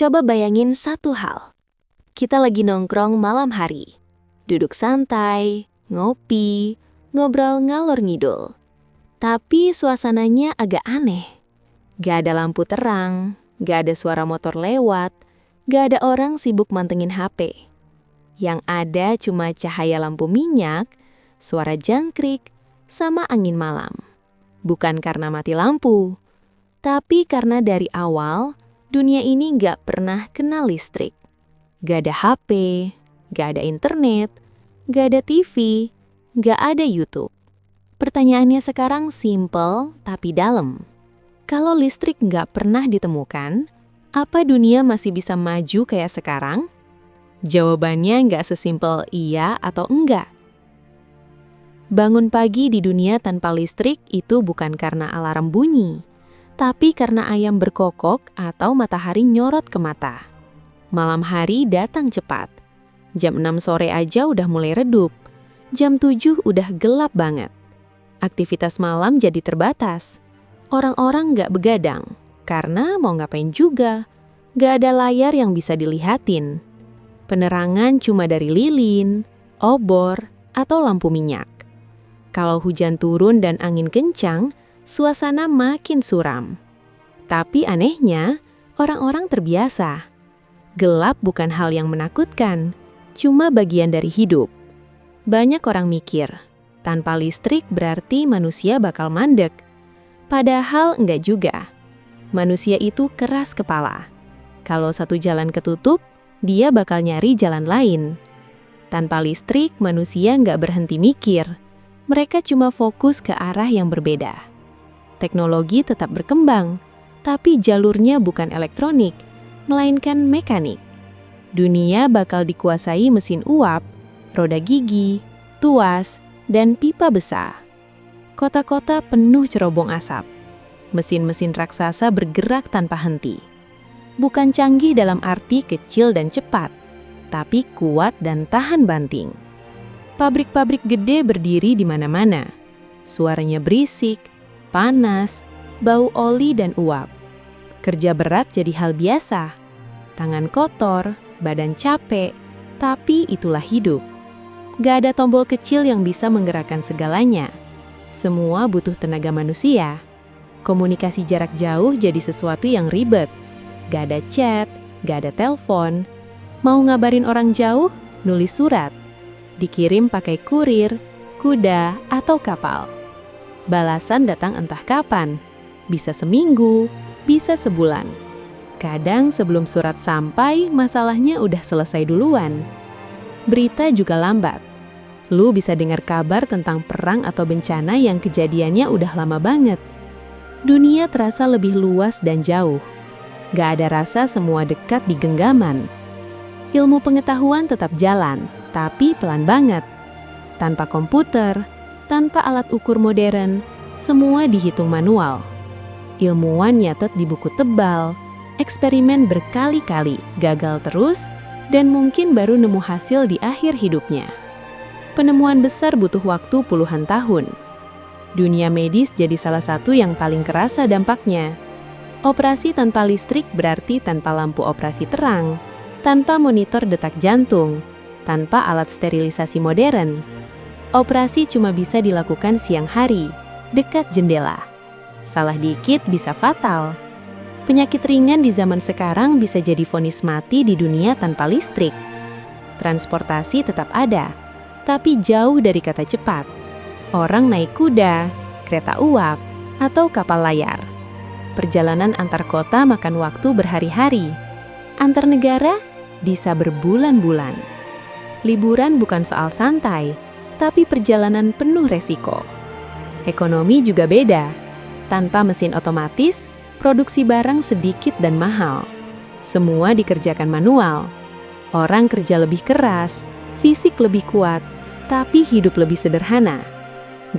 Coba bayangin satu hal. Kita lagi nongkrong malam hari. Duduk santai, ngopi, ngobrol ngalor ngidul. Tapi suasananya agak aneh. Gak ada lampu terang, gak ada suara motor lewat, gak ada orang sibuk mantengin HP. Yang ada cuma cahaya lampu minyak, suara jangkrik, sama angin malam. Bukan karena mati lampu, tapi karena dari awal, dunia ini gak pernah kena listrik. Gak ada HP, gak ada internet, gak ada TV, gak ada YouTube. Pertanyaannya sekarang simple tapi dalam. Kalau listrik gak pernah ditemukan, apa dunia masih bisa maju kayak sekarang? Jawabannya gak sesimpel iya atau enggak. Bangun pagi di dunia tanpa listrik itu bukan karena alarm bunyi, tapi karena ayam berkokok atau matahari nyorot ke mata. Malam hari datang cepat. Jam 6 sore aja udah mulai redup. Jam 7 udah gelap banget. Aktivitas malam jadi terbatas. Orang-orang gak begadang, karena mau ngapain juga. Gak ada layar yang bisa dilihatin. Penerangan cuma dari lilin, obor, atau lampu minyak. Kalau hujan turun dan angin kencang, suasana makin suram. Tapi anehnya, orang-orang terbiasa. Gelap bukan hal yang menakutkan, cuma bagian dari hidup. Banyak orang mikir, tanpa listrik berarti manusia bakal mandek. Padahal enggak juga. Manusia itu keras kepala. Kalau satu jalan ketutup, dia bakal nyari jalan lain. Tanpa listrik, manusia enggak berhenti mikir. Mereka cuma fokus ke arah yang berbeda. Teknologi tetap berkembang, tapi jalurnya bukan elektronik, melainkan mekanik. Dunia bakal dikuasai mesin uap, roda gigi, tuas, dan pipa besar. Kota-kota penuh cerobong asap. Mesin-mesin raksasa bergerak tanpa henti. Bukan canggih dalam arti kecil dan cepat, tapi kuat dan tahan banting. Pabrik-pabrik gede berdiri di mana-mana. Suaranya berisik, panas, bau oli dan uap. Kerja berat jadi hal biasa. Tangan kotor, badan capek, tapi itulah hidup. Gak ada tombol kecil yang bisa menggerakkan segalanya. Semua butuh tenaga manusia. Komunikasi jarak jauh jadi sesuatu yang ribet. Gak ada chat, gak ada telepon. Mau ngabarin orang jauh, nulis surat. Dikirim pakai kurir, kuda, atau kapal. Balasan datang entah kapan, bisa seminggu, bisa sebulan. Kadang sebelum surat sampai, masalahnya udah selesai duluan. Berita juga lambat. Lu bisa dengar kabar tentang perang atau bencana yang kejadiannya udah lama banget. Dunia terasa lebih luas dan jauh. Gak ada rasa semua dekat di genggaman. Ilmu pengetahuan tetap jalan, tapi pelan banget. Tanpa komputer, tanpa alat ukur modern, semua dihitung manual. Ilmuwan nyatet di buku tebal, eksperimen berkali-kali, gagal terus, dan mungkin baru nemu hasil di akhir hidupnya. Penemuan besar butuh waktu puluhan tahun. Dunia medis jadi salah satu yang paling kerasa dampaknya. Operasi tanpa listrik berarti tanpa lampu operasi terang, tanpa monitor detak jantung, tanpa alat sterilisasi modern. Operasi cuma bisa dilakukan siang hari, dekat jendela. Salah dikit bisa fatal. Penyakit ringan di zaman sekarang bisa jadi vonis mati di dunia tanpa listrik. Transportasi tetap ada, tapi jauh dari kata cepat. Orang naik kuda, kereta uap, atau kapal layar. Perjalanan antar kota makan waktu berhari-hari. Antar negara bisa berbulan-bulan. Liburan bukan soal santai, tapi perjalanan penuh resiko. Ekonomi juga beda. Tanpa mesin otomatis, produksi barang sedikit dan mahal. Semua dikerjakan manual. Orang kerja lebih keras, fisik lebih kuat, tapi hidup lebih sederhana.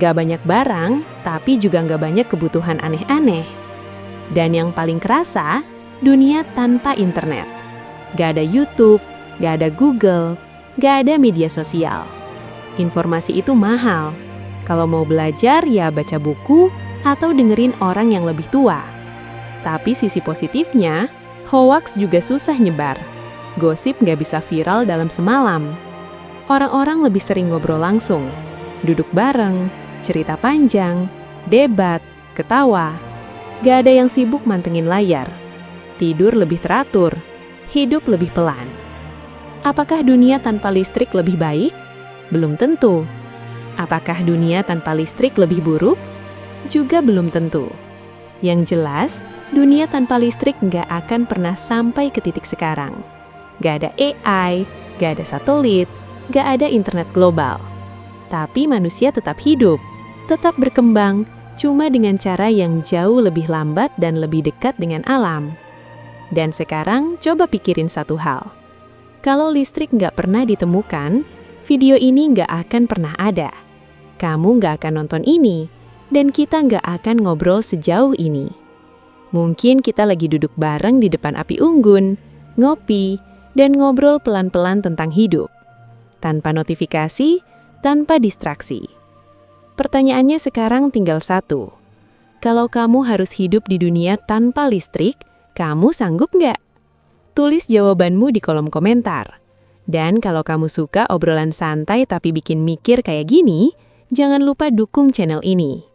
Gak banyak barang, tapi juga gak banyak kebutuhan aneh-aneh. Dan yang paling kerasa, dunia tanpa internet. Gak ada YouTube, gak ada Google, gak ada media sosial. Informasi itu mahal. Kalau mau belajar ya baca buku atau dengerin orang yang lebih tua. Tapi sisi positifnya, Hoaks juga susah nyebar. Gosip nggak bisa viral dalam semalam. Orang-orang lebih sering ngobrol langsung, duduk bareng, cerita panjang, debat, ketawa. Gak ada yang sibuk mantengin layar. Tidur lebih teratur, hidup lebih pelan. Apakah dunia tanpa listrik lebih baik? Belum tentu. Apakah dunia tanpa listrik lebih buruk? Juga belum tentu. Yang jelas, dunia tanpa listrik nggak akan pernah sampai ke titik sekarang. Nggak ada AI, nggak ada satelit, nggak ada internet global. Tapi manusia tetap hidup, tetap berkembang, cuma dengan cara yang jauh lebih lambat dan lebih dekat dengan alam. Dan sekarang coba pikirin satu hal. Kalau listrik nggak pernah ditemukan, video ini nggak akan pernah ada. Kamu nggak akan nonton ini, dan kita nggak akan ngobrol sejauh ini. Mungkin kita lagi duduk bareng di depan api unggun, ngopi, dan ngobrol pelan-pelan tentang hidup. Tanpa notifikasi, tanpa distraksi. Pertanyaannya sekarang tinggal satu. Kalau kamu harus hidup di dunia tanpa listrik, kamu sanggup nggak? Tulis jawabanmu di kolom komentar. Dan kalau kamu suka obrolan santai tapi bikin mikir kayak gini, jangan lupa dukung channel ini.